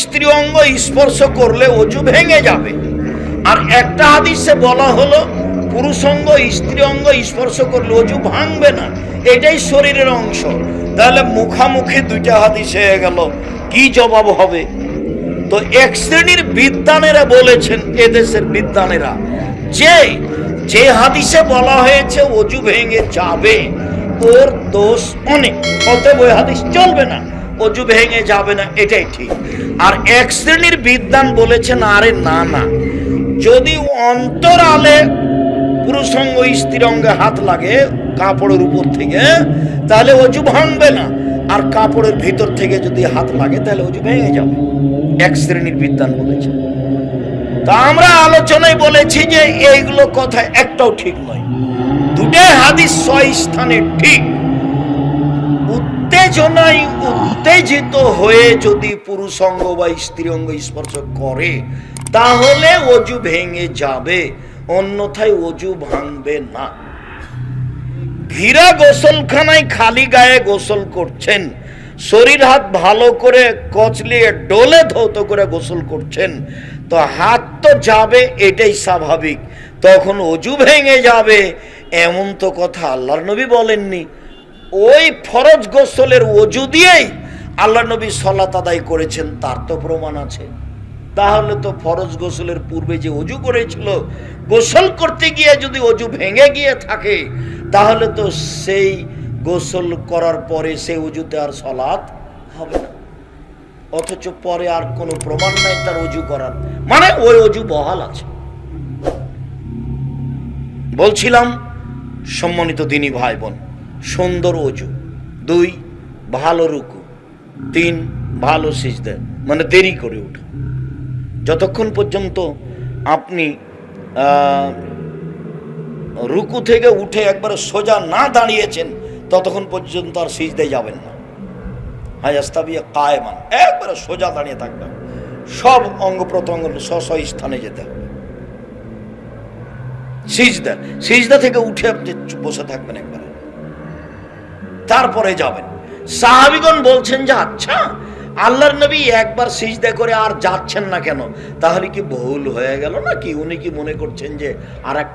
স্ত্রী অঙ্গ স্পর্শ করলে অজু ভেঙে যাবে, আর একটা হাদিসে বলা হলো পুরুষ অঙ্গ স্ত্রী অঙ্গ স্পর্শ করলে অজু ভাঙবে না, এটাই শরীরের অংশ। তাহলে মুখামুখি দুইটা হাদিস হয়ে গেল, কি জবাব হবে? তো এক শ্রেণীর বিদ্বানেরা বলেছেন, এদেশের বিদ্বানেরা, যে হাদিসে বলা হয়েছে অজু ভেঙে যাবে ওর দোষ অনেক, অতএব ওই হাদিস চলবে না, অজু ভেঙে যাবে না, এটাই ঠিক। আর এক শ্রেণীর বিদ্বান বলেছেন আরে না না, যদি অন্তরালে পুরুষ অঙ্গ স্ত্রী অঙ্গে হাত লাগে কাপড়ের উপর থেকে তাহলে অজু ভাঙবে না, আর কাপড়ের ভিতর থেকে যদি হাত লাগে তাহলে অজু ভেঙে যাবে, এক শ্রেণীর বিদ্বান বলেছে। তা আমরা আলোচনায় বলেছি যে এইগুলো কথা একটাও ঠিক নয়, দুটাই হাদিস ছয় স্থানে ঠিক। উত্তেজনায় উত্তেজিত হয়ে যদি পুরুষ অঙ্গ বা স্ত্রী অঙ্গ স্পর্শ করে তাহলে অজু ভেঙে যাবে, অন্যথায় অজু ভাঙবে না। ঘিরা গোসলখানায় খালি গায়ে গোসল করছেন, শরীর হাত ভালো করে কচলিয়ে ডোলে ধৌত করে গোসল করছেন, তো হাত তো যাবে, এটাই স্বাভাবিক, তখন অজু ভেঙে যাবে এমন তো কথা আল্লাহর নবী বলেননি। ওই ফরজ গোসলের অজু দিয়েই আল্লাহ নবী সালাত আদায় করেছেন, তার তো প্রমাণ আছে। তাহলে তো ফরজ গোসলের পূর্বে যে অজু করেছিল, গোসল করতে গিয়ে যদি অজু ভেঙে গিয়ে থাকে তাহলে তো সেই গোসল করার পরে সেই অজুতে আর সালাত হবে না, অথচ পরে আর কোনো প্রমাণ নাই তার অজু করার, মানে ওই অজু বহাল আছে। বলছিলাম সম্মানিত দিনী ভাই বোন, সুন্দর অজু, 2 ভালো রুকু, 3 ভালো সিজদা, মানে দেরি করে ওঠা। যতক্ষণ পর্যন্ত আপনি রুকু থেকে উঠে একবারে সোজা না দাঁড়িয়েছেন ততক্ষণ পর্যন্ত আর সিজদায় যাবেন না। হায়াস্তাবিয়া কায়মান, একবারে সোজা দাঁড়িয়ে থাকবেন, সব অঙ্গ প্রত্যঙ্গ স্ব স্থানে যেতে হবে। সিজদা থেকে উঠে আপনি বসে থাকবেন একবারে, তারপরে যাবেন। সাহাবীগণ বলছেন যে আচ্ছা আল্লাহর নবী একবার সিজদা করে আর যাচ্ছেন না কেন, তাহলে কি ভুল হয়ে গেল নাকি? উনি কি মনে করছেন যে আর